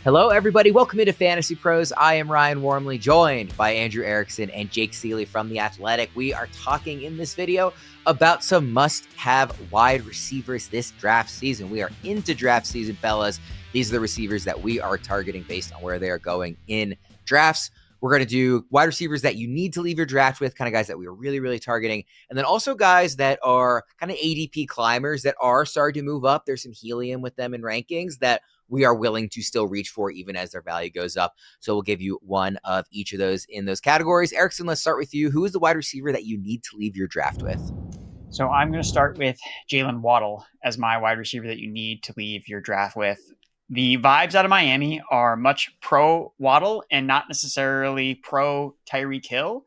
Hello, everybody. Welcome into Fantasy Pros. I am Ryan Wormeli, joined by Andrew Erickson and Jake Ciely from The Athletic. We are talking in this video about some must-have wide receivers this draft season. We are into draft season, fellas. These are the receivers that we are targeting based on where they are going in drafts. We're going to do wide receivers that you need to leave your draft with, kind of guys that we are really targeting. And then also guys that are kind of ADP climbers that are starting to move up. There's some helium with them in rankings that we are willing to still reach for even as their value goes up. So we'll give you one of each of those in those categories. Erickson, let's start with you. Who is the wide receiver that you need to leave your draft with? So I'm going to start with Jaylen Waddle as my wide receiver that you need to leave your draft with. The vibes out of Miami are much pro Waddle and not necessarily pro Tyreek Hill.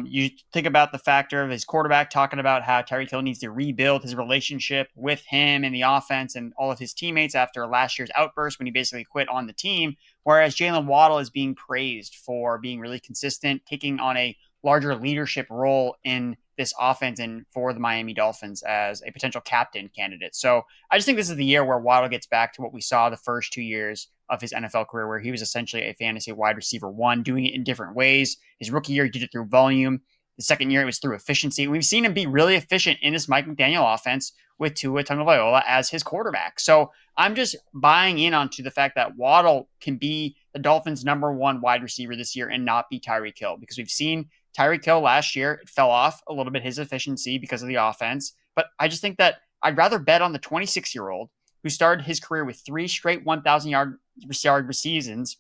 You think about the factor of his quarterback talking about how Tyreek Hill needs to rebuild his relationship with him and the offense and all of his teammates after last year's outburst when he basically quit on the team. Whereas Jaylen Waddle is being praised for being really consistent, taking on a larger leadership role in this offense and for the Miami Dolphins as a potential captain candidate. So I just think this is the year where Waddle gets back to what we saw the first 2 years of his NFL career, where he was essentially a fantasy wide receiver one, doing it in different ways. His rookie year, he did it through volume. The second year, it was through efficiency. We've seen him be really efficient in this Mike McDaniel offense with Tua Tagovailoa as his quarterback. So I'm just buying in onto the fact that Waddle can be the Dolphins' number one wide receiver this year and not be Tyreek Hill, because we've seen Tyreek Hill last year, it fell off a little bit, his efficiency because of the offense. But I just think that I'd rather bet on the 26-year-old who started his career with 3 straight 1,000-yard seasons,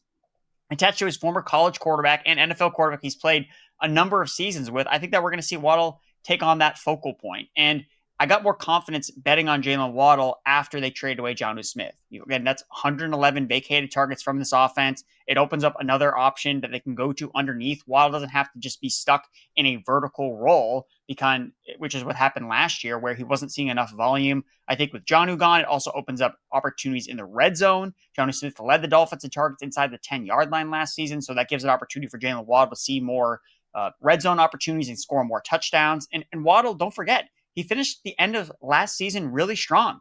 attached to his former college quarterback and NFL quarterback he's played a number of seasons with. I think that we're going to see Waddle take on that focal point. And I got more confidence betting on Jaylen Waddle after they traded away Jonnu Smith. Again, that's 111 vacated targets from this offense. It opens up another option that they can go to underneath. Waddle doesn't have to just be stuck in a vertical role, which is what happened last year, where he wasn't seeing enough volume. I think with Jonnu gone, it also opens up opportunities in the red zone. Jonnu Smith led the Dolphins in targets inside the 10-yard line last season, so that gives an opportunity for Jaylen Waddle to see more red zone opportunities and score more touchdowns. And Waddle, don't forget, he finished the end of last season really strong.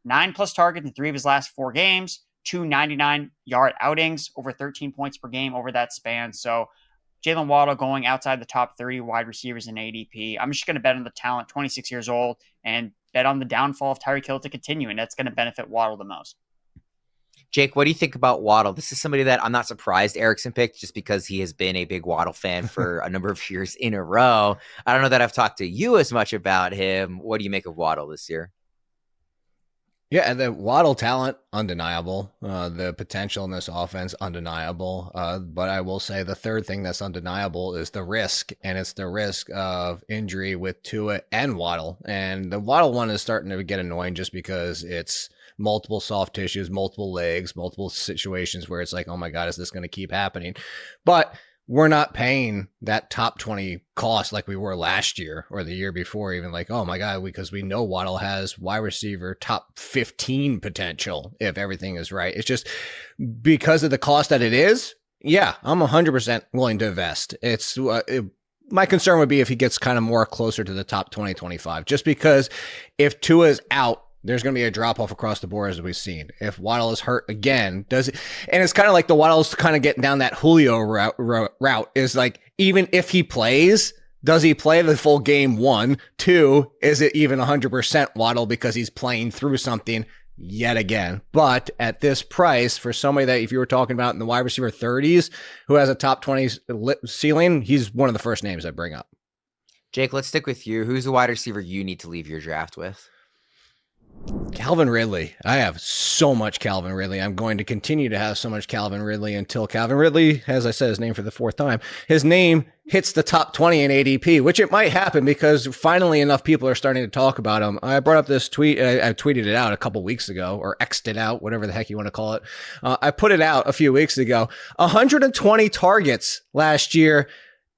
9+ targets in 3 of his last 4 games, 2 99-yard outings, over 13 points per game over that span. So Jaylen Waddle going outside the top 30 wide receivers in ADP. I'm just going to bet on the talent, 26 years old, and bet on the downfall of Tyreek Hill to continue, and that's going to benefit Waddle the most. Jake, what do you think about Waddle? This is somebody that I'm not surprised Erickson picked just because he has been a big Waddle fan for a number of years in a row. I don't know that I've talked to you as much about him. What do you make of Waddle this year? Yeah, and the Waddle talent, undeniable. The potential in this offense, undeniable. But I will say the third thing that's undeniable is the risk, and it's the risk of injury with Tua and Waddle. And the Waddle one is starting to get annoying just because it's multiple soft tissues, multiple legs, multiple situations where it's like, oh my God, is this going to keep happening? But we're not paying that top 20 cost like we were last year or the year before, even like, oh my God, because we know Waddle has wide receiver top 15 potential if everything is right. It's just because of the cost that it is. Yeah, I'm 100% willing to invest. My concern would be if he gets kind of more closer to the top 20, 25, just because if Tua is out, there's going to be a drop-off across the board as we've seen. If Waddle is hurt again, and it's kind of like the Waddle's kind of getting down that Julio route is like, even if he plays, does he play the full game? 1, 2, is it even 100% Waddle because he's playing through something yet again? But at this price, for somebody that if you were talking about in the wide receiver 30s who has a top 20 ceiling, he's one of the first names I bring up. Jake, let's stick with you. Who's the wide receiver you need to leave your draft with? Calvin Ridley. I have so much Calvin Ridley. I'm going to continue to have so much Calvin Ridley until Calvin Ridley, as I said his name for the 4th time, his name hits the top 20 in ADP, which it might happen because finally enough people are starting to talk about him. I brought up this tweet. I tweeted it out a couple weeks ago, or X'd it out, whatever the heck you want to call it. I put it out a few weeks ago. 120 targets last year.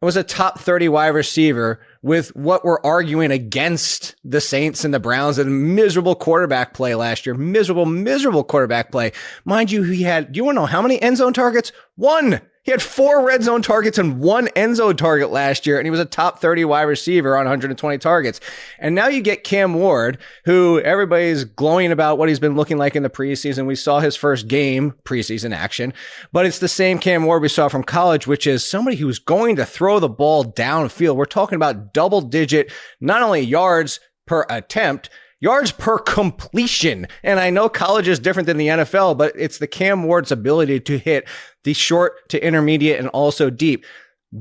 Was a top 30 wide receiver with what we're arguing against the Saints and the Browns and miserable quarterback play last year. Miserable quarterback play. Mind you, he had, do you want to know how many end zone targets? 1. He had 4 red zone targets and 1 end zone target last year, and he was a top 30 wide receiver on 120 targets. And now you get Cam Ward, who everybody's glowing about what he's been looking like in the preseason. We saw his first game preseason action, but it's the same Cam Ward we saw from college, which is somebody who's going to throw the ball downfield. We're talking about double-digit, not only yards per attempt, yards per completion. And I know college is different than the NFL, but it's the Cam Ward's ability to hit the short to intermediate and also deep.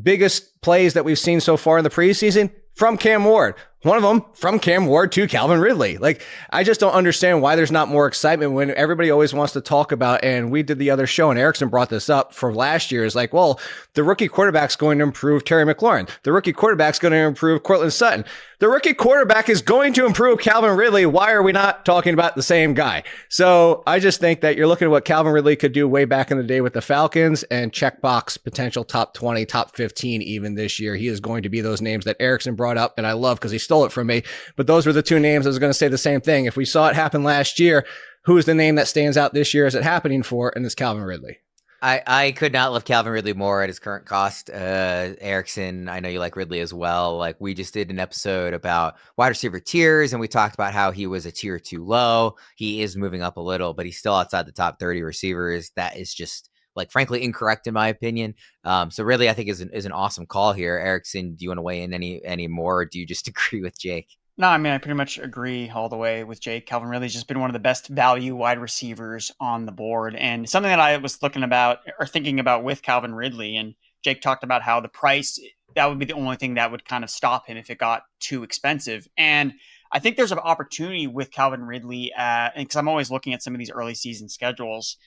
Biggest plays that we've seen so far in the preseason from Cam Ward. One of them from Cam Ward to Calvin Ridley. Like, I just don't understand why there's not more excitement when everybody always wants to talk about, and we did the other show and Erickson brought this up for last year, is like, well, the rookie quarterback's going to improve Terry McLaurin. The rookie quarterback's going to improve Cortland Sutton. The rookie quarterback is going to improve Calvin Ridley. Why are we not talking about the same guy? So I just think that you're looking at what Calvin Ridley could do way back in the day with the Falcons, and checkbox potential top 20, top 15 even this year. He is going to be those names that Erickson brought up, and I love because he stole it from me. But those were the 2 names I was going to say the same thing. If we saw it happen last year, who is the name that stands out this year as it happening for? And it's Calvin Ridley. I could not love Calvin Ridley more at his current cost. Erickson, I know you like Ridley as well. Like, we just did an episode about wide receiver tiers, and we talked about how he was a tier too low. He is moving up a little, but he's still outside the top 30 receivers. That is just, like, frankly incorrect in my opinion. So really, I think is an awesome call here. Erickson, do you want to weigh in any more, or do you just agree with Jake? No, I mean, I pretty much agree all the way with Jake. Calvin Ridley's just been one of the best value wide receivers on the board. And something that I was thinking about with Calvin Ridley, and Jake talked about how the price, that would be the only thing that would kind of stop him if it got too expensive. And I think there's an opportunity with Calvin Ridley, because I'm always looking at some of these early season schedules.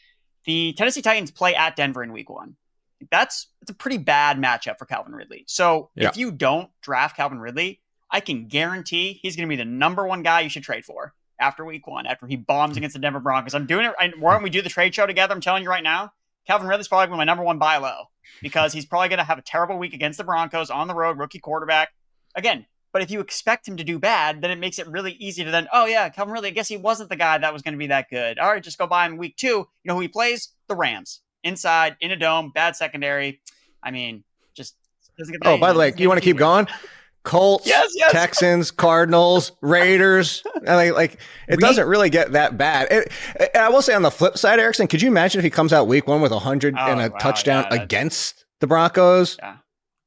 The Tennessee Titans play at Denver in week 1. It's a pretty bad matchup for Calvin Ridley. So if you don't draft Calvin Ridley, I can guarantee he's going to be the number 1 guy you should trade for after week 1, after he bombs against the Denver Broncos. I'm doing it. Why don't we do the trade show together? I'm telling you right now, Calvin Ridley's probably my number 1 buy low, because he's probably going to have a terrible week against the Broncos on the road, rookie quarterback. Again, but if you expect him to do bad, then it makes it really easy to then, oh yeah, Calvin Ridley, I guess he wasn't the guy that was going to be that good. All right, just go buy him in week 2. You know who he plays? The Rams. Inside, in a dome, bad secondary. I mean, just doesn't get that. Oh, by the way, you want to keep going? Colts, yes. Texans, Cardinals, Raiders. Like it doesn't really get that bad. And I will say, on the flip side, Erickson, could you imagine if he comes out week 1 with 100 and a touchdown against the Broncos? Yeah.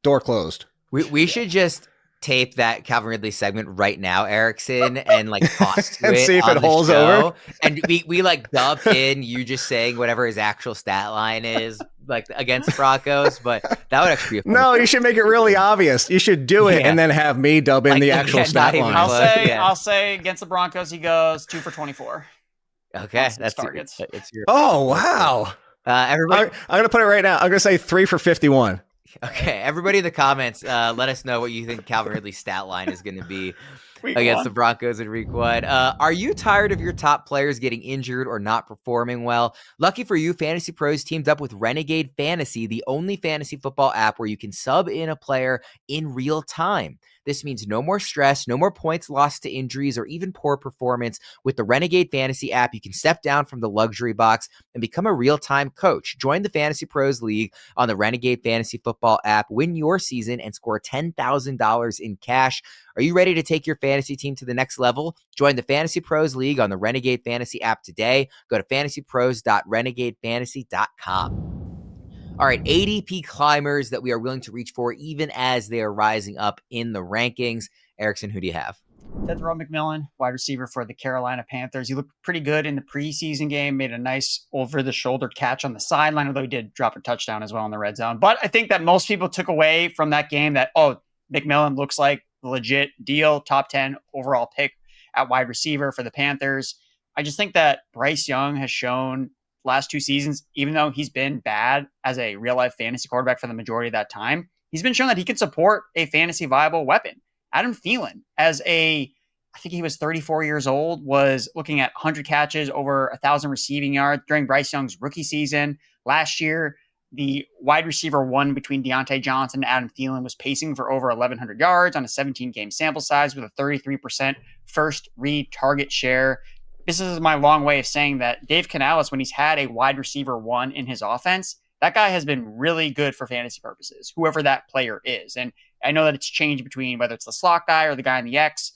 Door closed. We should just tape that Calvin Ridley segment right now, Erickson, and like toss to and it see if it holds show. over. And we like dub in you just saying whatever his actual stat line is, like against Broncos. But that would actually be no. You should make it really obvious. You should do it and then have me dub in the actual stat line. I'll say against the Broncos, he goes 2 for 24. Okay, that's targets. It's your. Oh wow! Everybody, I'm gonna put it right now. I'm gonna say 3 for 51. Okay, everybody in the comments, let us know what you think Calvin Ridley's stat line is going to be against the Broncos in week 1. Are you tired of your top players getting injured or not performing well? Lucky for you, Fantasy Pros teamed up with Renegade Fantasy, the only fantasy football app where you can sub in a player in real time. This means no more stress, no more points lost to injuries or even poor performance. With the Renegade Fantasy app, you can step down from the luxury box and become a real-time coach. Join the Fantasy Pros League on the Renegade Fantasy Football app, win your season, and score $10,000 in cash. Are you ready to take your fantasy team to the next level? Join the Fantasy Pros League on the Renegade Fantasy app today. Go to fantasypros.renegadefantasy.com. All right, ADP climbers that we are willing to reach for even as they are rising up in the rankings. Erickson, who do you have? Tetiaroa McMillan, wide receiver for the Carolina Panthers. He looked pretty good in the preseason game, made a nice over-the-shoulder catch on the sideline, although he did drop a touchdown as well in the red zone. But I think that most people took away from that game that, McMillan looks like a legit deal, top 10 overall pick at wide receiver for the Panthers. I just think that Bryce Young has shown last 2 seasons, even though he's been bad as a real-life fantasy quarterback for the majority of that time, he's been shown that he can support a fantasy viable weapon. Adam Thielen, I think he was 34 years old, was looking at 100 catches, over 1,000 receiving yards during Bryce Young's rookie season. Last year, the wide receiver 1 between Deontay Johnson and Adam Thielen was pacing for over 1,100 yards on a 17-game sample size with a 33% first read target share. This is my long way of saying that Dave Canales, when he's had a wide receiver 1 in his offense, that guy has been really good for fantasy purposes, whoever that player is. And I know that it's changed between whether it's the slot guy or the guy in the X.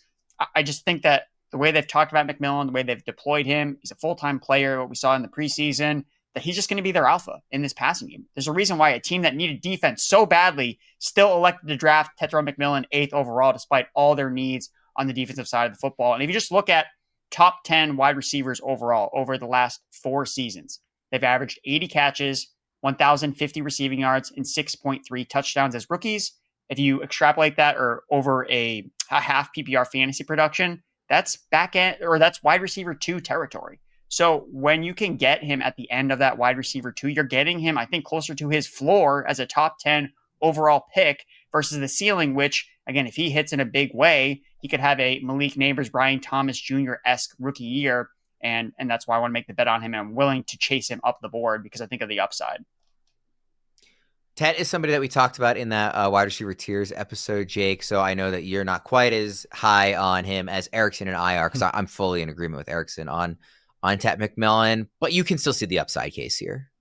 I just think that the way they've talked about McMillan, the way they've deployed him, he's a full-time player, what we saw in the preseason, that he's just going to be their alpha in this passing game. There's a reason why a team that needed defense so badly still elected to draft Tetiaroa McMillan 8th overall, despite all their needs on the defensive side of the football. And if you just look at top 10 wide receivers overall over the last 4 seasons, they've averaged 80 catches, 1,050 receiving yards, and 6.3 touchdowns as rookies. If you extrapolate that or over a half PPR fantasy production, that's back end, or that's wide receiver 2 territory. So when you can get him at the end of that wide receiver 2, you're getting him, I think, closer to his floor as a top 10 overall pick versus the ceiling, which, again, if he hits in a big way, he could have a Malik Neighbors, Brian Thomas Jr.-esque rookie year. And that's why I want to make the bet on him. And I'm willing to chase him up the board because I think of the upside. Ted is somebody that we talked about in that wide receiver tiers episode, Jake. So I know that you're not quite as high on him as Erickson and I are, because I'm fully in agreement with Erickson on Tet McMillan, but you can still see the upside case here.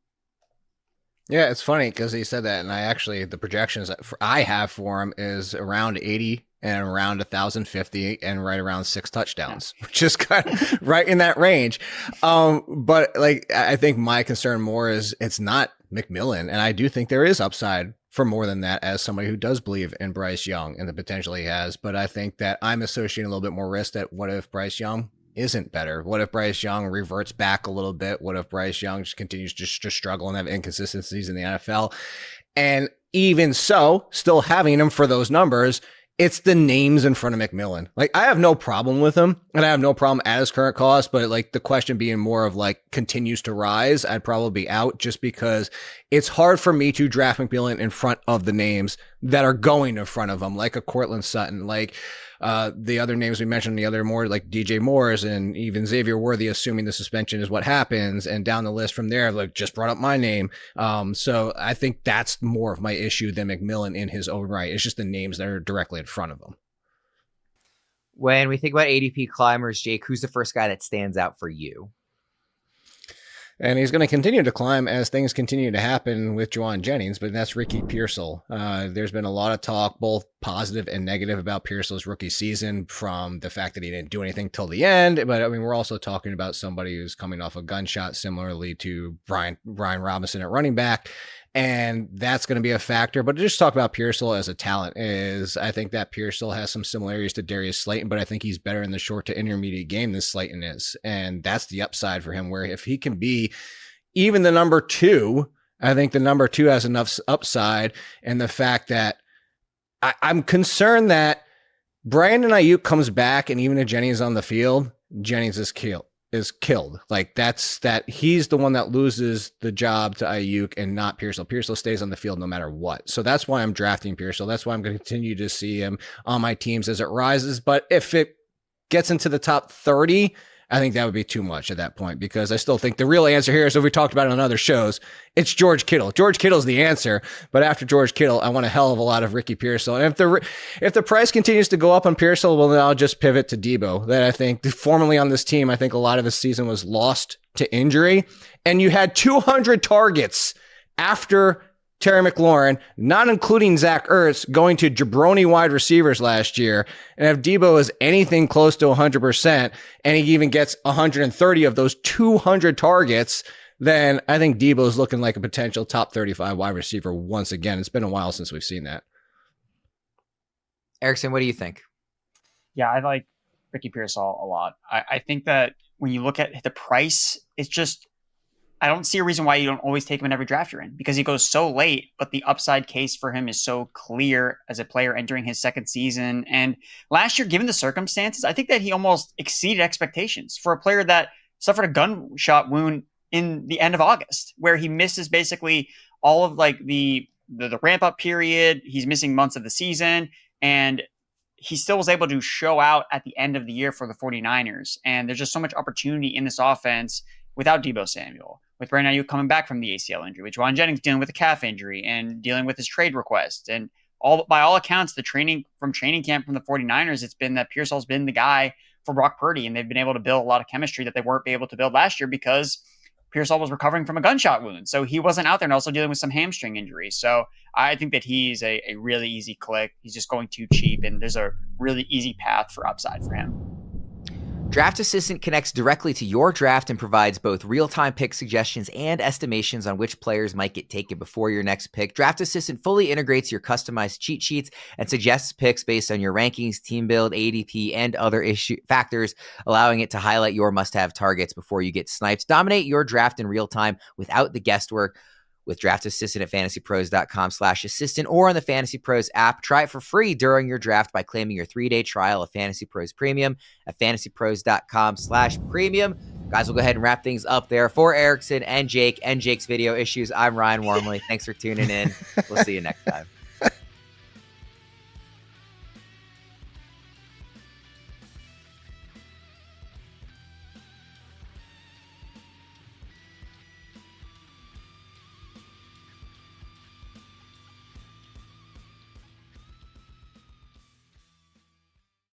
Yeah, it's funny because he said that, and the projections that I have for him is around 80 and around 1,050 and right around 6 touchdowns, which is kind of right in that range. But like, I think my concern more is it's not McMillan, and I do think there is upside for more than that as somebody who does believe in Bryce Young and the potential he has. But I think that I'm associating a little bit more risk that what if Bryce Young isn't better? What if Bryce Young reverts back a little bit? What if Bryce Young just continues to struggle and have inconsistencies in the NFL? And even so, still having him for those numbers, it's the names in front of McMillan. Like, I have no problem with him, and I have no problem at his current cost, but like the question being more of like continues to rise, I'd probably be out just because it's hard for me to draft McMillan in front of the names that are going in front of him, like a Cortland Sutton, like the other names we mentioned, the other more like DJ Moore's and even Xavier Worthy, assuming the suspension is what happens, and down the list from there, like just brought up my name. So I think that's more of my issue than McMillan in his own right. It's just the names that are directly in front of him. When we think about ADP climbers, Jake, who's the first guy that stands out for you? And he's going to continue to climb as things continue to happen with Jauan Jennings, but that's Ricky Pearsall. There's been a lot of talk, both positive and negative, about Pearsall's rookie season, from the fact that he didn't do anything till the end. But I mean, we're also talking about somebody who's coming off a gunshot, similarly to Brian Robinson at running back. And that's going to be a factor. But to just talk about Pearsall as a talent is, I think that Pearsall has some similarities to Darius Slayton, but I think he's better in the short to intermediate game than Slayton is. And that's the upside for him, where if he can be even the number 2, I think the number 2 has enough upside. And the fact that I'm concerned that Brandon Ayuk comes back, and even if Jennings is on the field, Jennings is killed. Like, that's that he's the one that loses the job to Ayuk and not Pearsall. Pearsall stays on the field no matter what. So that's why I'm drafting Pearsall. That's why I'm going to continue to see him on my teams as it rises. But if it gets into the top 30, I think that would be too much at that point, because I still think the real answer here is, if we talked about it on other shows, it's George Kittle. George Kittle's the answer. But after George Kittle, I want a hell of a lot of Ricky Pearsall. And if the price continues to go up on Pearsall, well, then I'll just pivot to Debo. That I think formerly on this team, I think a lot of the season was lost to injury. And you had 200 targets after Terry McLaurin, not including Zach Ertz, going to jabroni wide receivers last year. And if Debo is anything close to 100%, and he even gets 130 of those 200 targets, then I think Debo is looking like a potential top 35 wide receiver once again. It's been a while since we've seen that. Erickson, what do you think? Yeah, I like Ricky Pearsall a lot. I think that when you look at the price, it's just, I don't see a reason why you don't always take him in every draft you're in, because he goes so late, but the upside case for him is so clear as a player entering his second season. And last year, given the circumstances, I think that he almost exceeded expectations for a player that suffered a gunshot wound in the end of August, where he misses basically all of like the ramp up period. He's missing months of the season, and he still was able to show out at the end of the year for the 49ers. And there's just so much opportunity in this offense without Deebo Samuel, with Brandon Ayuk coming back from the ACL injury, with Jauan Jennings dealing with a calf injury and dealing with his trade request. And by all accounts, the training camp from the 49ers, it's been that Pearsall's been the guy for Brock Purdy, and they've been able to build a lot of chemistry that they weren't able to build last year because Pearsall was recovering from a gunshot wound, so he wasn't out there and also dealing with some hamstring injuries. So I think that he's a really easy click. He's just going too cheap, and there's a really easy path for upside for him. Draft Assistant connects directly to your draft and provides both real-time pick suggestions and estimations on which players might get taken before your next pick. Draft Assistant fully integrates your customized cheat sheets and suggests picks based on your rankings, team build, ADP, and other factors, allowing it to highlight your must-have targets before you get sniped. Dominate your draft in real time without the guesswork with Draft Assistant at fantasypros.com/assistant or on the Fantasy Pros app. Try it for free during your draft by claiming your 3-day trial of Fantasy Pros Premium at fantasypros.com/premium. Guys, we'll go ahead and wrap things up there. For Erickson and Jake and Jake's video issues, I'm Ryan Wormeli. Thanks for tuning in. We'll see you next time.